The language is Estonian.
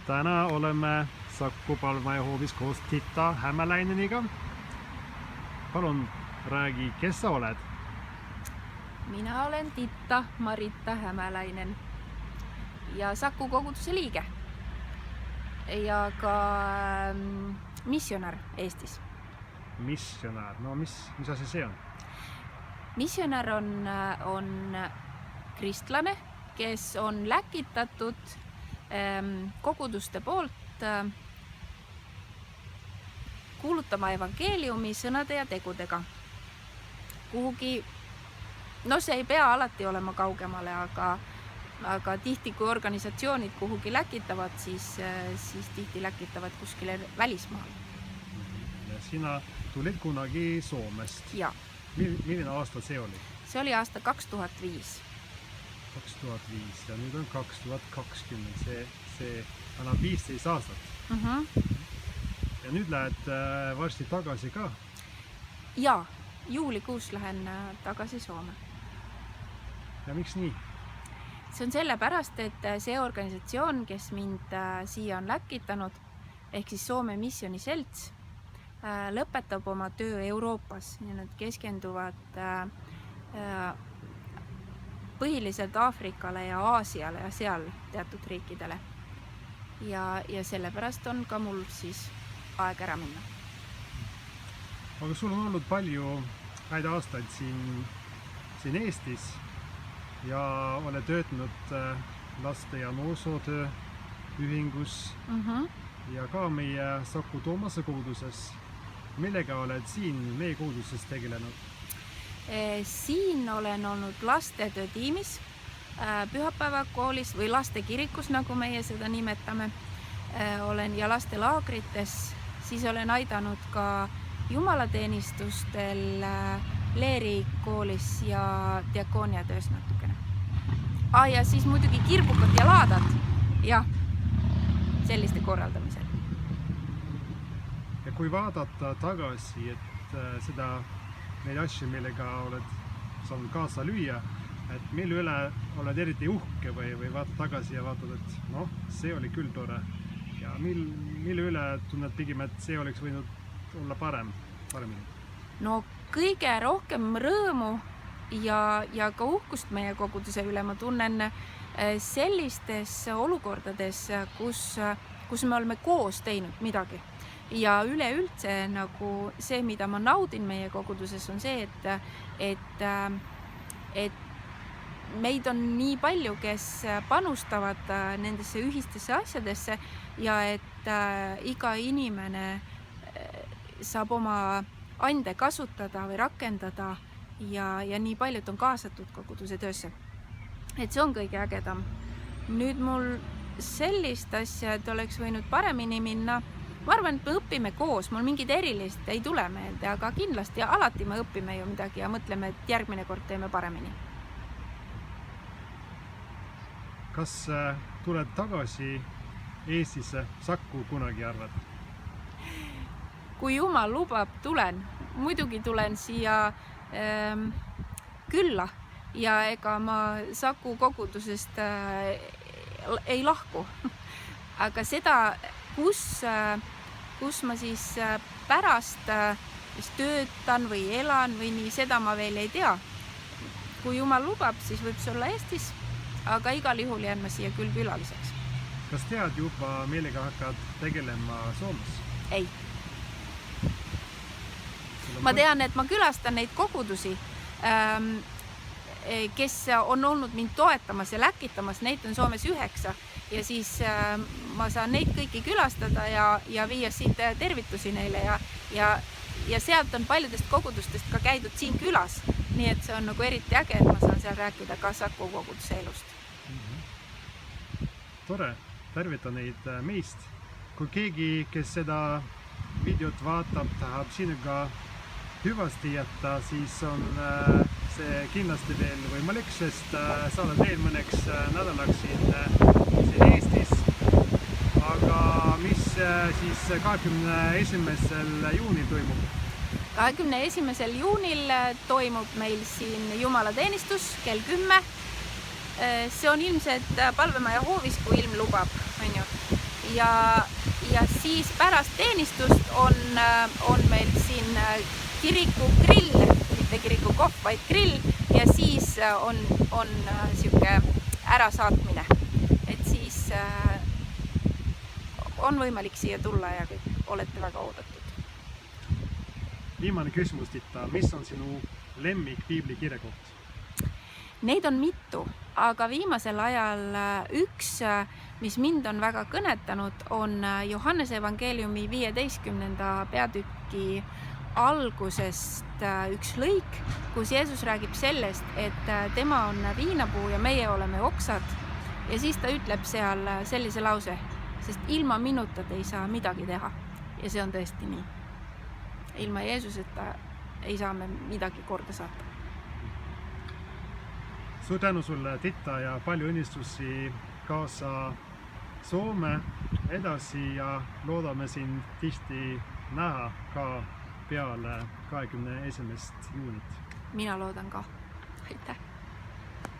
Täna olemme Saku Palmaja hoovis koos Titta Hämäläineniga. Palun räägi, kes sa oled? Mina olen Titta Maritta Hämäläinen ja Saku koguduse liige ja ka missionär Eestis. Missionär, no mis asi see on? Missionär on kristlane, kes on läkitatud koguduste poolt kuulutama evangeeliumi sõnade ja tegudega kuhugi. No see ei pea alati olema kaugemale, aga tihti kui organisatsioonid kuhugi läkitavad, siis tihti läkitavad kuskile välismaale. Ja sina tulid kunagi Soomest. Ja. Milline aasta see oli? See oli aasta 2005. 2005 ja nüüd on 2020. See annab 15 aastat. Ja nüüd lähed varsti tagasi ka? Ja, juulikuus lähen tagasi Soome. Ja miks nii? See on sellepärast, et see organisatsioon, kes mind siia on läkitanud, ehk siis Soome Missioni Selts, lõpetab oma töö Euroopas ja nad keskenduvad põhiliselt Aafrikale ja Aasiale ja seal teatud riikidele. Ja sellepärast on ka mul siis aeg ära minna. Aga sul on olnud palju häid aastaid siin Eestis ja oled töötanud laste ja noorsootöö ühingus ja ka meie Saku Toomase koguduses. Millega oled siin meie koguduses tegelenud? Siin olen olnud lastetöö tiimis, pühapäevakoolis või lastekirikus, nagu meie seda nimetame. Olen ja lastelaagrites, siis olen aidanud ka jumalateenistustel Leeri koolis ja diakooniatöös natukene. Ja siis muidugi kirbukad ja laadad ja selliste korraldamisel. Ja kui vaadata tagasi, et seda neid asju, millega oled saanud kaasa lüüa, et mille üle oled eriti uhke või vaatad tagasi ja vaatad, et noh, see oli küll tore. Ja mille üle tunned pigem, et see oleks võinud olla paremini? No kõige rohkem rõõmu ja ka uhkust meie koguduse üle ma tunnen sellistes olukordades, kus me oleme koos teinud midagi. Ja üleüldse nagu see, mida ma naudin meie koguduses, on see, et meid on nii palju, kes panustavad nendesse ühistesse asjadesse ja et iga inimene saab oma ande kasutada või rakendada ja nii paljud on kaasatud koguduse töösse. Et see on kõige ägedam. Nüüd mul sellist asja, et oleks võinud paremini minna. Ma arvan, et me õpime koos, mul mingid erilist ei tule meelde, aga kindlasti ja alati me õpime ju midagi ja mõtleme, et järgmine kord teeme paremini. Kas tuled tagasi Eestisse Sakku kunagi arvad? Kui Jumal lubab, tulen. Muidugi tulen siia külla ja ega ma Saku kogudusest ei lahku. Aga seda, kus ma siis pärast töötan või elan või nii, seda ma veel ei tea. Kui Jumal lubab, siis võib see olla Eestis, aga igal juhul jään ma siia küll külaliseks. Kas tead juba, millega hakkad tegelema Soomes? Ei. Ma tean, et ma külastan neid kogudusi, kes on olnud mind toetamas ja läkitamas, neid on Soomes 9 ja siis ma saan neid kõiki külastada ja viia siit tervitusi neile ja sealt on paljudest kogudustest ka käidud siin külas, nii et see on nagu eriti äge, et ma saan seal rääkida ka Saku koguduse elust. Tore, tervita neid meist. Kui keegi, kes seda videot vaatab, tahab sinuga hüvasti jätta, siis on see kindlasti veel võimalik, sest sa oled veel mõneks nädalaks siin Eestis. Aga mis siis 21. juunil toimub? 21. juunil toimub meil siin jumalateenistus kell 10 see on ilmselt palvemaja hoovis, kui ilm lubab, on ju. Ja siis pärast teenistust on meil siin kiriku grill, mitte kiriku kohv, vaid grill ja siis on sihuke ärasaatmine. Et siis on võimalik siia tulla ja kõik olete väga oodatud. Viimane küsimus, Titta, mis on sinu lemmik piiblikirjakoht? Neid on mitu, aga viimasel ajal üks, mis mind on väga kõnetanud, on Johannese evangeeliumi 15. peatüki algusest üks lõik, kus Jeesus räägib sellest, et tema on viinapuu ja meie oleme oksad. Ja siis ta ütleb seal sellise lause, sest ilma minuta ei saa midagi teha. Ja see on tõesti nii. Ilma Jeesuseta ei saa me midagi korda saata. Suur tänu sulle, Titta, ja palju õnnistusi kaasa Soome edasi ja loodame sind tihti näha ka peale 21. juunit. Mina loodan ka. Aitäh!